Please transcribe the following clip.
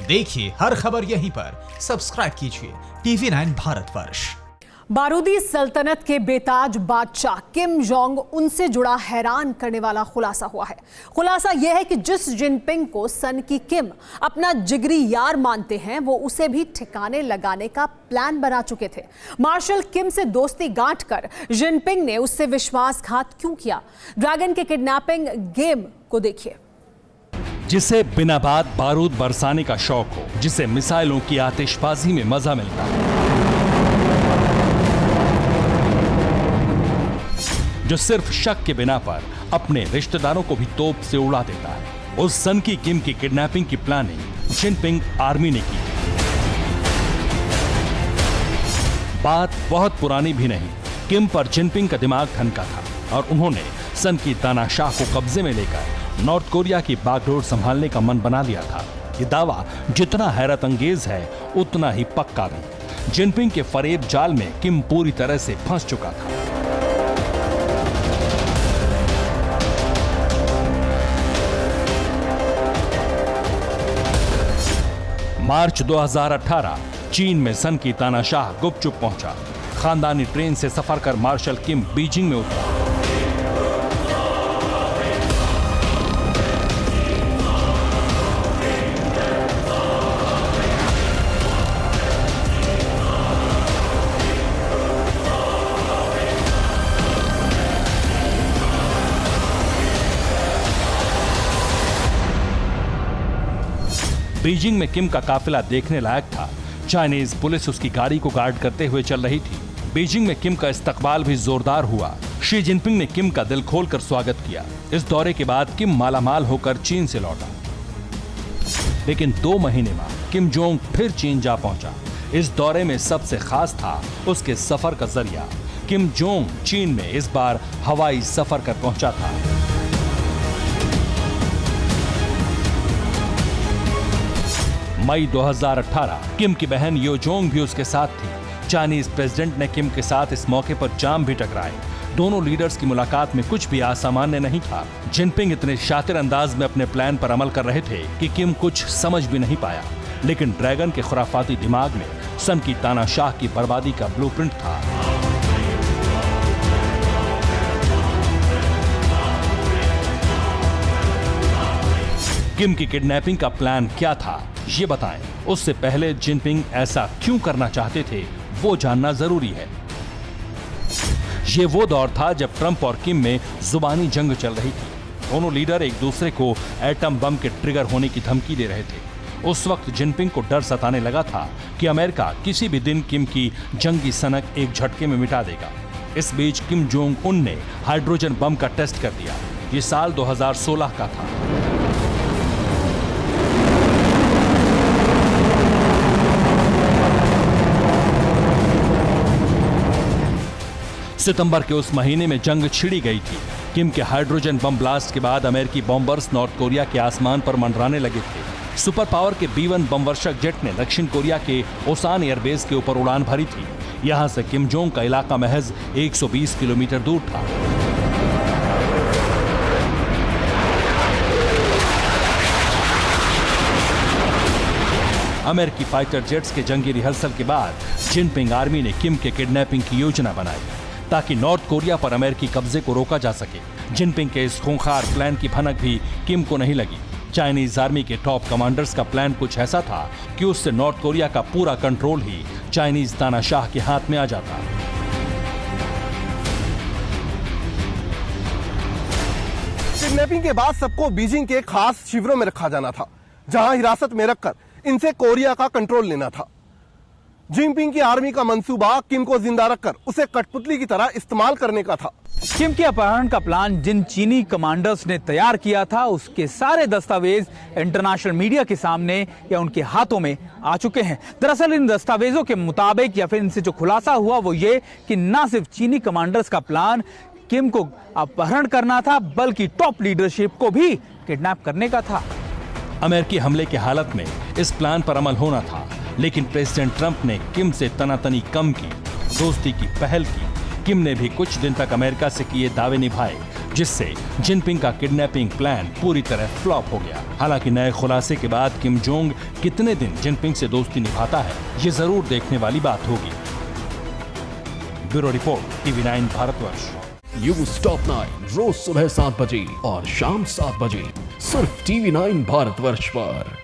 देखिए हर खबर यहीं पर, सब्सक्राइब कीजिए TV9 भारतवर्ष। बारूदी सल्तनत के बेताज बादशाह किम जोंग उनसे जुड़ा हैरान करने वाला खुलासा हुआ है। खुलासा यह है कि जिस जिनपिंग को सन की किम अपना जिगरी यार मानते हैं, वो उसे भी ठिकाने लगाने का प्लान बना चुके थे। मार्शल किम से दोस्ती गांठकर जिनपिंग ने उससे विश्वासघात क्यों किया? ड्रैगन के किडनैपिंग गेम को देखिए। जिसे बिना बात बारूद बरसाने का शौक हो, जिसे मिसाइलों की आतिशबाजी में मजा मिलता है, जो सिर्फ शक के बिना पर अपने रिश्तेदारों को भी तोप से उड़ा देता है, उस सन की किम की किडनैपिंग की प्लानिंग जिनपिंग आर्मी ने की। बात बहुत पुरानी भी नहीं, किम पर जिनपिंग का दिमाग ठनका था और उन्होंने सन की तानाशाह को कब्जे में लेकर नॉर्थ कोरिया की बागडोर संभालने का मन बना लिया था। ये दावा जितना हैरत अंगेज है उतना ही पक्का भी। जिनपिंग के फरेब जाल में किम पूरी तरह से फंस चुका था। मार्च 2018 चीन में सन की तानाशाह गुपचुप पहुंचा। खानदानी ट्रेन से सफर कर मार्शल किम बीजिंग में उतरा। बीजिंग में किम का काफिला देखने लायक था। चाइनीज पुलिस उसकी गाड़ी को गार्ड करते हुए चल रही थी। बीजिंग में किम का इस्तकबाल भी जोरदार हुआ। शी जिनपिंग ने किम का दिल खोलकर स्वागत किया। इस दौरे के बाद किम मालामाल होकर चीन से लौटा, लेकिन 2 महीने बाद किम जोंग फिर चीन जा पहुंचा। इस दौरे में सबसे खास था उसके सफर का जरिया। किम जोंग चीन में इस बार हवाई सफर कर पहुंचा था। मई 2018 किम की बहन यो जोंग भी उसके साथ थी। चाइनीज प्रेसिडेंट ने किम के साथ इस मौके पर जाम भी टकराए। दोनों लीडर्स की मुलाकात में कुछ भी असामान्य नहीं था। जिनपिंग इतने शातिर अंदाज में अपने प्लान पर अमल कर रहे थे कि किम कुछ समझ भी नहीं पाया। लेकिन ड्रैगन के खुराफाती दिमाग में सन की तानाशाह की बर्बादी का ब्लूप्रिंट था। किम की किडनैपिंग का प्लान क्या था, ये बताएं। उससे पहले जिनपिंग ऐसा क्यों करना चाहते थे, वो जानना जरूरी है। ये वो दौर था जब ट्रंप और किम में जुबानी जंग चल रही थी। दोनों लीडर एक दूसरे को एटम बम के ट्रिगर होने की धमकी दे रहे थे। उस वक्त जिनपिंग को डर सताने लगा था कि अमेरिका किसी भी दिन किम की जंगी सनक एक झटके में मिटा देगा। इस बीच किम जोंग उन ने हाइड्रोजन बम का टेस्ट कर दिया। ये साल 2016 का था। सितंबर के उस महीने में जंग छिड़ी गई थी। किम के हाइड्रोजन बम ब्लास्ट के बाद अमेरिकी बॉम्बर्स नॉर्थ कोरिया के आसमान पर मंडराने लगे थे। सुपर पावर के B-1 बमवर्षक जेट ने दक्षिण कोरिया के ओसान एयरबेस के ऊपर उड़ान भरी थी। यहां से किम जोंग का इलाका महज 120 किलोमीटर दूर था। अमेरिकी फाइटर जेट्स के जंगी रिहर्सल के बाद जिनपिंग आर्मी ने किम के किडनैपिंग की योजना बनाई ताकि नॉर्थ कोरिया पर अमेरिकी कब्जे को रोका जा सके। जिनपिंग के इस खूंखार प्लान की भनक भी किम को नहीं लगी। चाइनीज आर्मी के टॉप कमांडर्स का प्लान कुछ ऐसा था कि उससे नॉर्थ कोरिया का पूरा कंट्रोल ही चाइनीज तानाशाह के हाथ में आ जाता। किडनैपिंग के बाद सबको बीजिंग के खास शिविरों में रखा जाना था, जहां हिरासत में रखकर इनसे कोरिया का कंट्रोल लेना था। जिनपिंग की आर्मी का मंसूबा किम को जिंदा रखकर उसे कठपुतली की तरह इस्तेमाल करने का था। किम के अपहरण का प्लान जिन चीनी कमांडर्स ने तैयार किया था, उसके सारे दस्तावेज इंटरनेशनल मीडिया के सामने या उनके हाथों में आ चुके हैं। दरअसल इन दस्तावेजों के मुताबिक या फिर इनसे जो खुलासा हुआ वो ये कि न सिर्फ चीनी कमांडर्स का प्लान किम को अपहरण करना था, बल्कि टॉप लीडरशिप को भी किडनैप करने का था। अमेरिकी हमले की हालत में इस प्लान पर अमल होना था, लेकिन प्रेसिडेंट ट्रंप ने किम से तनातनी कम की, दोस्ती की पहल की। किम ने भी कुछ दिन तक अमेरिका से किए दावे निभाए। जिससे जिनपिंग का किडनैपिंग प्लान पूरी तरह फ्लॉप हो गया। हालांकि नए खुलासे के बाद किम जोंग कितने दिन जिनपिंग से दोस्ती निभाता है, ये जरूर देखने वाली बात होगी। Bureau report, TV9 Bharatvarsh. News top 9 रोज सुबह 7 बजे और शाम 7 बजे सिर्फ TV9 भारतवर्ष पर।